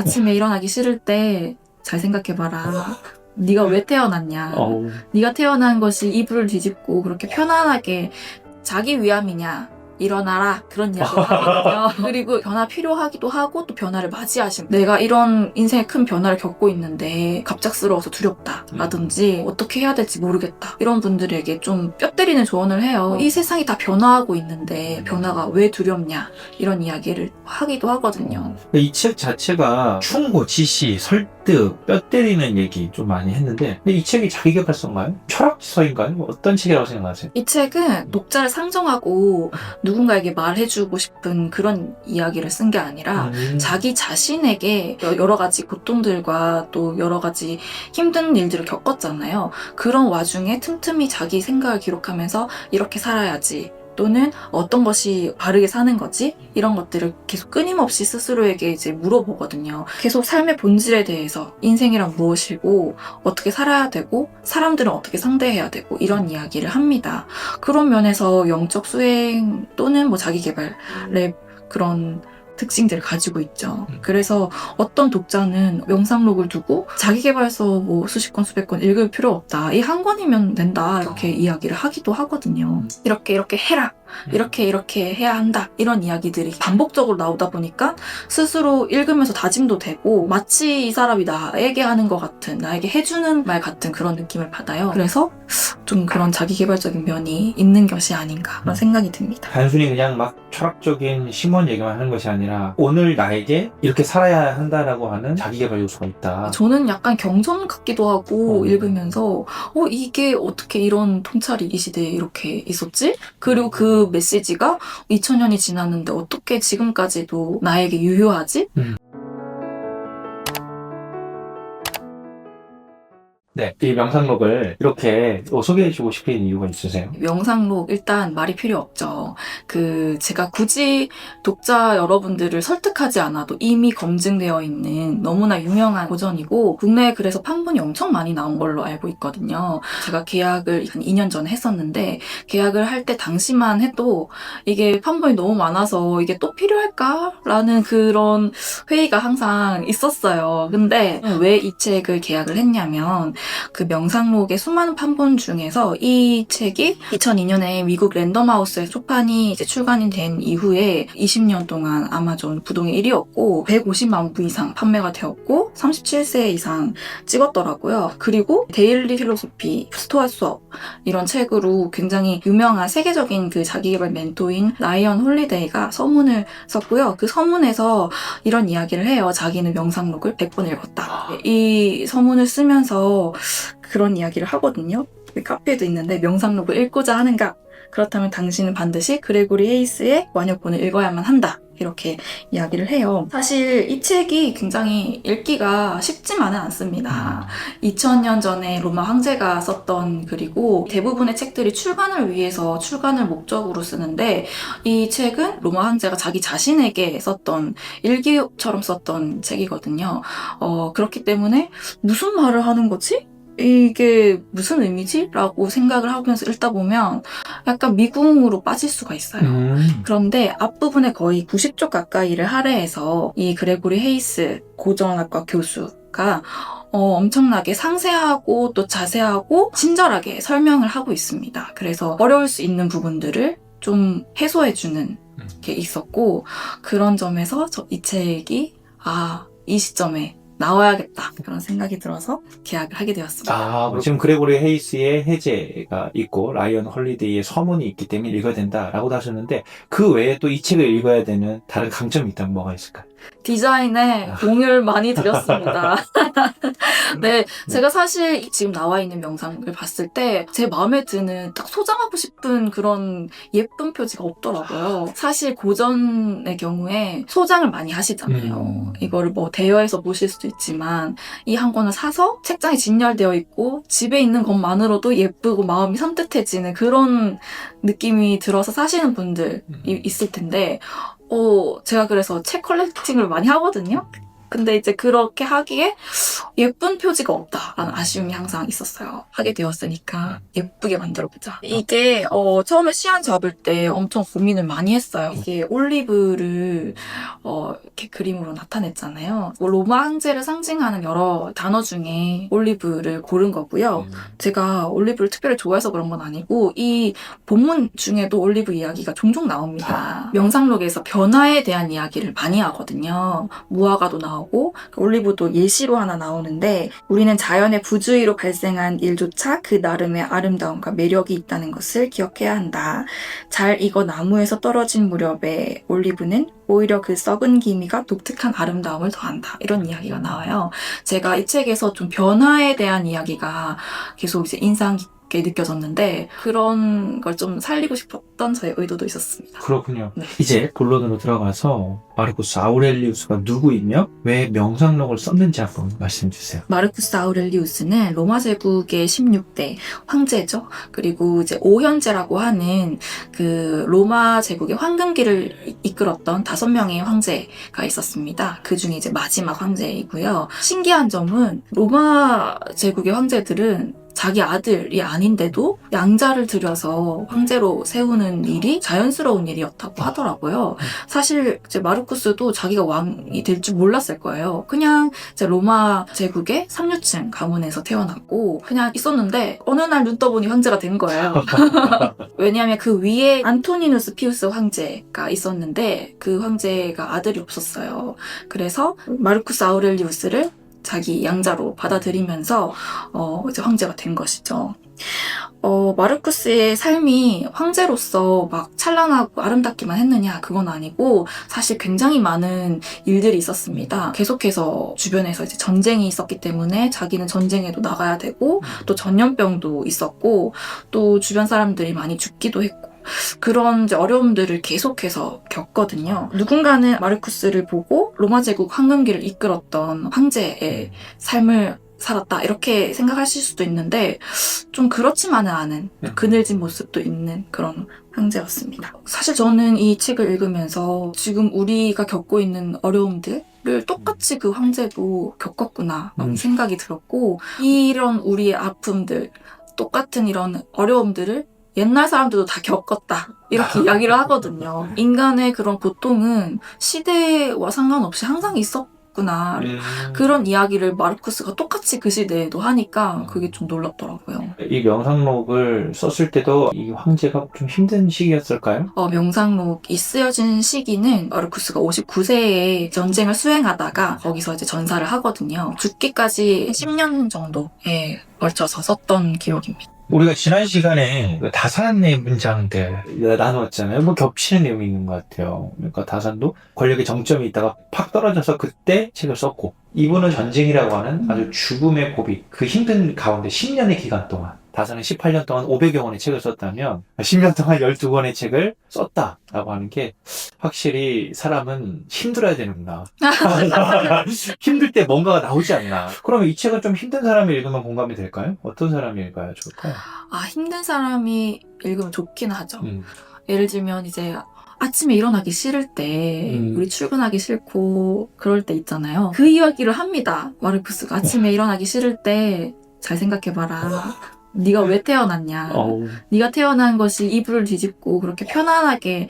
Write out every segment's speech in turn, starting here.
아침에 일어나기 싫을 때 잘 생각해봐라. 네가 왜 태어났냐. 네가 태어난 것이 이불을 뒤집고 그렇게 편안하게 자기 위함이냐. 일어나라. 그런 이야기를 하거든요. 그리고 변화 필요하기도 하고 또 변화를 맞이하시면 내가 이런 인생의 큰 변화를 겪고 있는데 갑작스러워서 두렵다 라든지 어떻게 해야 될지 모르겠다 이런 분들에게 좀 뼈 때리는 조언을 해요. 이 세상이 다 변화하고 있는데 변화가 왜 두렵냐 이런 이야기를 하기도 하거든요. 이 책 자체가 충고, 지시, 설득, 뼈 때리는 얘기 좀 많이 했는데 근데 이 책이 자기계발서인가요? 철학서인가요? 어떤 책이라고 생각하세요? 이 책은 독자를 상정하고 누군가에게 말해주고 싶은 그런 이야기를 쓴 게 아니라 자기 자신에게 여러 가지 고통들과 또 여러 가지 힘든 일들을 겪었잖아요. 그런 와중에 틈틈이 자기 생각을 기록하면서 이렇게 살아야지 또는 어떤 것이 바르게 사는 거지? 이런 것들을 계속 끊임없이 스스로에게 이제 물어보거든요. 계속 삶의 본질에 대해서 인생이란 무엇이고 어떻게 살아야 되고 사람들은 어떻게 상대해야 되고 이런 이야기를 합니다. 그런 면에서 영적 수행 또는 뭐 자기계발의 그런 특징들을 가지고 있죠. 그래서 어떤 독자는 명상록을 두고 자기계발서 뭐 수십 권 수백 권 읽을 필요 없다. 이 한 권이면 된다. 이렇게 이야기를 하기도 하거든요. 이렇게 해라. 이렇게 해야 한다. 이런 이야기들이 반복적으로 나오다 보니까 스스로 읽으면서 다짐도 되고 마치 이 사람이 나에게 하는 것 같은 나에게 해주는 말 같은 그런 느낌을 받아요. 그래서 좀 그런 자기계발적인 면이 있는 것이 아닌가 그런 생각이 듭니다. 단순히 그냥 막 철학적인 심원 얘기만 하는 것이 아니라 오늘 나에게 이렇게 살아야 한다라고 하는 자기계발 요소가 있다. 저는 약간 경전 같기도 하고 읽으면서 이게 어떻게 이런 통찰이 이 시대에 이렇게 있었지? 그리고 그 메시지가 2000년이 지났는데 어떻게 지금까지도 나에게 유효하지? 네, 이 명상록을 이렇게 소개해주고 싶은 이유가 있으세요? 명상록 일단 말이 필요 없죠. 제가 굳이 독자 여러분들을 설득하지 않아도 이미 검증되어 있는 너무나 유명한 고전이고 국내에 그래서 판본이 엄청 많이 나온 걸로 알고 있거든요. 제가 계약을 한 2년 전에 했었는데 계약을 할 때 당시만 해도 이게 판본이 너무 많아서 이게 또 필요할까? 라는 그런 회의가 항상 있었어요. 근데 왜 이 책을 계약을 했냐면 그 명상록의 수많은 판본 중에서 이 책이 2002년에 미국 랜덤하우스에서 초판이 이제 출간이 된 이후에 20년 동안 아마존 부동의 1위였고 150만 부 이상 판매가 되었고 37세 이상 찍었더라고요. 그리고 데일리 필로소피, 스토아 수업 이런 책으로 굉장히 유명한 세계적인 그 자기계발 멘토인 라이언 홀리데이가 서문을 썼고요. 그 서문에서 이런 이야기를 해요. 자기는 명상록을 100번 읽었다. 이 서문을 쓰면서 그런 이야기를 하거든요. 카페에도 있는데 명상록을 읽고자 하는가? 그렇다면 당신은 반드시 그레고리 헤이스의 완역본을 읽어야만 한다. 이렇게 이야기를 해요. 사실 이 책이 굉장히 읽기가 쉽지만은 않습니다. 2000년 전에 로마 황제가 썼던 글이고 대부분의 책들이 출간을 위해서 출간을 목적으로 쓰는데 이 책은 로마 황제가 자기 자신에게 썼던 일기처럼 썼던 책이거든요. 그렇기 때문에 무슨 말을 하는 거지? 이게 무슨 의미지? 라고 생각을 하면서 읽다 보면 약간 미궁으로 빠질 수가 있어요. 그런데 앞부분에 거의 90쪽 가까이를 할애해서 이 그레고리 헤이스 고전학과 교수가 엄청나게 상세하고 또 자세하고 친절하게 설명을 하고 있습니다. 그래서 어려울 수 있는 부분들을 좀 해소해주는 게 있었고 그런 점에서 이 책이 이 시점에 나와야겠다 그런 생각이 들어서 계약을 하게 되었습니다. 지금 그레고리 헤이스의 해제가 있고 라이언 홀리데이의 서문이 있기 때문에 읽어야 된다라고 하셨는데 그 외에 또 이 책을 읽어야 되는 다른 강점이 있다면 뭐가 있을까요? 디자인에 공을 많이 들였습니다. 네, 제가 사실 지금 나와 있는 명상을 봤을 때 제 마음에 드는 딱 소장하고 싶은 그런 예쁜 표지가 없더라고요. 사실 고전의 경우에 소장을 많이 하시잖아요. 이거를 뭐 대여해서 보실 수도 있지만 이 한 권을 사서 책장에 진열되어 있고 집에 있는 것만으로도 예쁘고 마음이 산뜻해지는 그런 느낌이 들어서 사시는 분들이 있을 텐데 제가 그래서 책 컬렉팅을 많이 하거든요. 근데 이제 그렇게 하기에 예쁜 표지가 없다라는 아쉬움이 항상 있었어요. 하게 되었으니까 예쁘게 만들어보자. 이게 처음에 시안 잡을 때 엄청 고민을 많이 했어요. 이게 올리브를 이렇게 그림으로 나타냈잖아요. 뭐 로마 황제를 상징하는 여러 단어 중에 올리브를 고른 거고요. 제가 올리브를 특별히 좋아해서 그런 건 아니고 이 본문 중에도 올리브 이야기가 종종 나옵니다. 명상록에서 변화에 대한 이야기를 많이 하거든요. 무화과도 나오고 올리브도 예시로 하나 나오는데 우리는 자연의 부주의로 발생한 일조차 그 나름의 아름다움과 매력이 있다는 것을 기억해야 한다. 잘 익어 나무에서 떨어진 무렵에 올리브는 오히려 그 썩은 기미가 독특한 아름다움을 더한다. 이런 이야기가 나와요. 제가 이 책에서 좀 변화에 대한 이야기가 계속 이제 인상 깊게 느껴졌는데 그런 걸 좀 살리고 싶었던 저의 의도도 있었습니다. 그렇군요. 네. 이제 본론으로 들어가서 마르쿠스 아우렐리우스가 누구이며 왜 명상록을 썼는지 한번 말씀 주세요. 마르쿠스 아우렐리우스는 로마 제국의 16대 황제죠. 그리고 이제 오현제라고 하는 그 로마 제국의 황금기를 이끌었던 5명의 황제가 있었습니다. 그 중에 이제 마지막 황제이고요. 신기한 점은 로마 제국의 황제들은 자기 아들이 아닌데도 양자를 들여서 황제로 세우는 일이 자연스러운 일이었다고 하더라고요. 사실 이제 마르쿠스도 자기가 왕이 될 줄 몰랐을 거예요. 그냥 이제 로마 제국의 상류층 가문에서 태어났고 그냥 있었는데 어느 날 눈 떠보니 황제가 된 거예요. 왜냐하면 그 위에 안토니누스 피우스 황제가 있었는데 그 황제가 아들이 없었어요. 그래서 마르쿠스 아우렐리우스를 자기 양자로 받아들이면서 이제 황제가 된 것이죠. 마르쿠스의 삶이 황제로서 막 찬란하고 아름답기만 했느냐 그건 아니고 사실 굉장히 많은 일들이 있었습니다. 계속해서 주변에서 이제 전쟁이 있었기 때문에 자기는 전쟁에도 나가야 되고 또 전염병도 있었고 또 주변 사람들이 많이 죽기도 했고 그런 이제 어려움들을 계속해서 겪거든요. 누군가는 마르쿠스를 보고 로마 제국 황금기를 이끌었던 황제의 삶을 살았다 이렇게 생각하실 수도 있는데 좀 그렇지만은 않은 그늘진 모습도 있는 그런 황제였습니다. 사실 저는 이 책을 읽으면서 지금 우리가 겪고 있는 어려움들을 똑같이 그 황제도 겪었구나 생각이 들었고 이런 우리의 아픔들 똑같은 이런 어려움들을 옛날 사람들도 다 겪었다. 이렇게 이야기를 하거든요. 인간의 그런 고통은 시대와 상관없이 항상 있었구나. 그런 이야기를 마르쿠스가 똑같이 그 시대에도 하니까 그게 좀 놀랍더라고요. 이 명상록을 썼을 때도 이 황제가 좀 힘든 시기였을까요? 명상록이 쓰여진 시기는 마르쿠스가 59세에 전쟁을 수행하다가 거기서 이제 전사를 하거든요. 죽기까지 10년 정도에 걸쳐서 썼던 기록입니다. 우리가 지난 시간에 그 다산의 문장들 나누었잖아요. 뭐 겹치는 내용이 있는 것 같아요. 그러니까 다산도 권력의 정점이 있다가 팍 떨어져서 그때 책을 썼고 이분은 전쟁이라고 하는 아주 죽음의 고비, 그 힘든 가운데 10년의 기간 동안 다산은 18년 동안 500여 권의 책을 썼다면 10년 동안 12권의 책을 썼다라고 하는 게 확실히 사람은 힘들어야 되는구나. 힘들 때 뭔가가 나오지 않나. 그러면 이 책은 좀 힘든 사람이 읽으면 공감이 될까요? 어떤 사람이 읽어야 좋을까요? 힘든 사람이 읽으면 좋긴 하죠. 예를 들면 이제 아침에 일어나기 싫을 때 우리 출근하기 싫고 그럴 때 있잖아요. 그 이야기를 합니다. 마르쿠스가 아침에 일어나기 싫을 때 잘 생각해봐라. 네가 왜 태어났냐. 네가 태어난 것이 이불을 뒤집고 그렇게 편안하게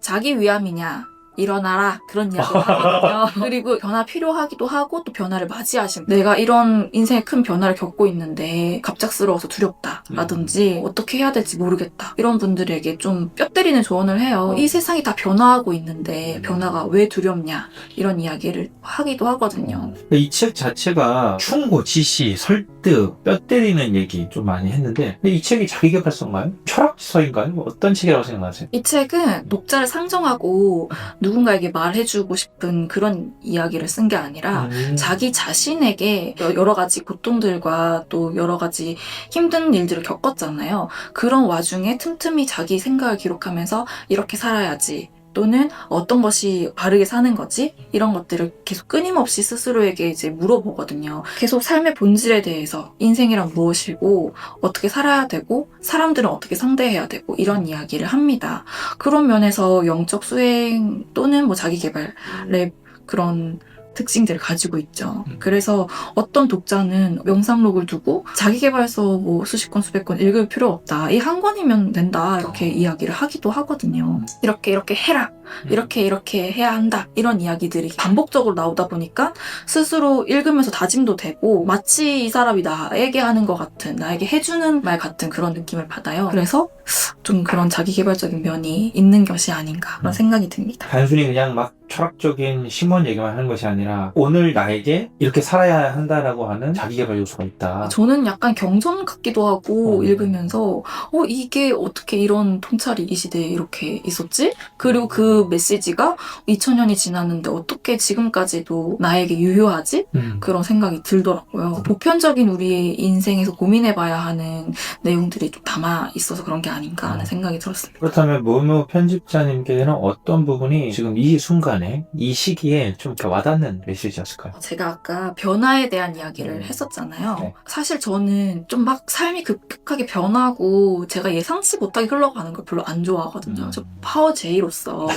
자기 위함이냐. 일어나라 그런 이야기를 하거든요. 그리고 변화 필요하기도 하고 또 변화를 맞이하신 내가 이런 인생의 큰 변화를 겪고 있는데 갑작스러워서 두렵다라든지 어떻게 해야 될지 모르겠다 이런 분들에게 좀 뼈 때리는 조언을 해요. 이 세상이 다 변화하고 있는데 변화가 왜 두렵냐 이런 이야기를 하기도 하거든요. 이 책 자체가 충고, 지시, 설득, 뼈 때리는 얘기 좀 많이 했는데 이 책이 자기계발서인가요? 철학서인가요? 어떤 책이라고 생각하세요? 이 책은 독자를 상정하고 누군가에게 말해주고 싶은 그런 이야기를 쓴 게 아니라 자기 자신에게 여러 가지 고통들과 또 여러 가지 힘든 일들을 겪었잖아요. 그런 와중에 틈틈이 자기 생각을 기록하면서 이렇게 살아야지 또는 어떤 것이 바르게 사는 거지? 이런 것들을 계속 끊임없이 스스로에게 이제 물어보거든요. 계속 삶의 본질에 대해서 인생이란 무엇이고 어떻게 살아야 되고 사람들은 어떻게 상대해야 되고 이런 이야기를 합니다. 그런 면에서 영적 수행 또는 뭐 자기 개발의 그런 특징들을 가지고 있죠. 그래서 어떤 독자는 명상록을 두고 자기계발서 뭐 수십 권, 수백 권 읽을 필요 없다. 이 한 권이면 된다. 이렇게 이야기를 하기도 하거든요. 이렇게 해라. 이렇게 해야 한다. 이런 이야기들이 반복적으로 나오다 보니까 스스로 읽으면서 다짐도 되고 마치 이 사람이 나에게 하는 것 같은, 나에게 해주는 말 같은 그런 느낌을 받아요. 그래서 좀 그런 자기계발적인 면이 있는 것이 아닌가 그런 생각이 듭니다. 단순히 그냥 막 철학적인 심원 얘기만 하는 것이 아니라 오늘 나에게 이렇게 살아야 한다라고 하는 자기계발 요소가 있다. 저는 약간 경전 같기도 하고 어. 읽으면서 이게 어떻게 이런 통찰이 이 시대에 이렇게 있었지? 그리고 그 메시지가 2000년이 지났는데 어떻게 지금까지도 나에게 유효하지? 그런 생각이 들더라고요. 보편적인 우리의 인생에서 고민해봐야 하는 내용들이 좀 담아 있어서 그런 게 아닌가 하는 생각이 들었습니다. 그렇다면 모모 편집자님께는 어떤 부분이 지금 이 순간에 이 시기에 좀 이렇게 와닿는 메시지였을까요? 제가 아까 변화에 대한 이야기를 했었잖아요. 네. 사실 저는 좀 막 삶이 급격하게 변하고 제가 예상치 못하게 흘러가는 걸 별로 안 좋아하거든요. 저 파워 J로서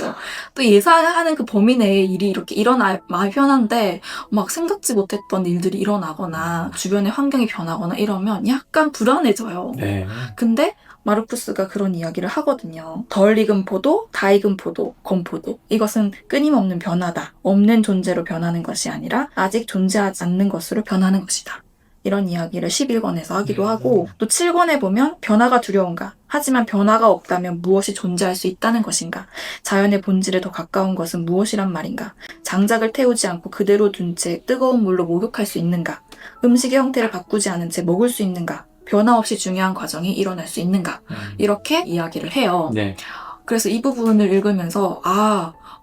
또 예상하는 그 범위 내에 일이 이렇게 일어나야 마음이 편한데 막 생각지 못했던 일들이 일어나거나 주변의 환경이 변하거나 이러면 약간 불안해져요. 네. 근데 마르쿠스가 그런 이야기를 하거든요. 덜 익은 포도, 다 익은 포도, 건포도. 이것은 끊임없는 변화다. 없는 존재로 변하는 것이 아니라 아직 존재하지 않는 것으로 변하는 것이다. 이런 이야기를 11권에서 하기도 하고 또 7권에 보면 변화가 두려운가? 하지만 변화가 없다면 무엇이 존재할 수 있다는 것인가? 자연의 본질에 더 가까운 것은 무엇이란 말인가? 장작을 태우지 않고 그대로 둔 채 뜨거운 물로 목욕할 수 있는가? 음식의 형태를 바꾸지 않은 채 먹을 수 있는가? 변화 없이 중요한 과정이 일어날 수 있는가? 이렇게 이야기를 해요. 네. 그래서 이 부분을 읽으면서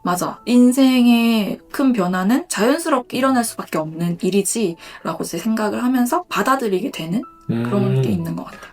맞아. 인생의 큰 변화는 자연스럽게 일어날 수밖에 없는 일이지 라고 제 생각을 하면서 받아들이게 되는 그런 게 있는 것 같아요.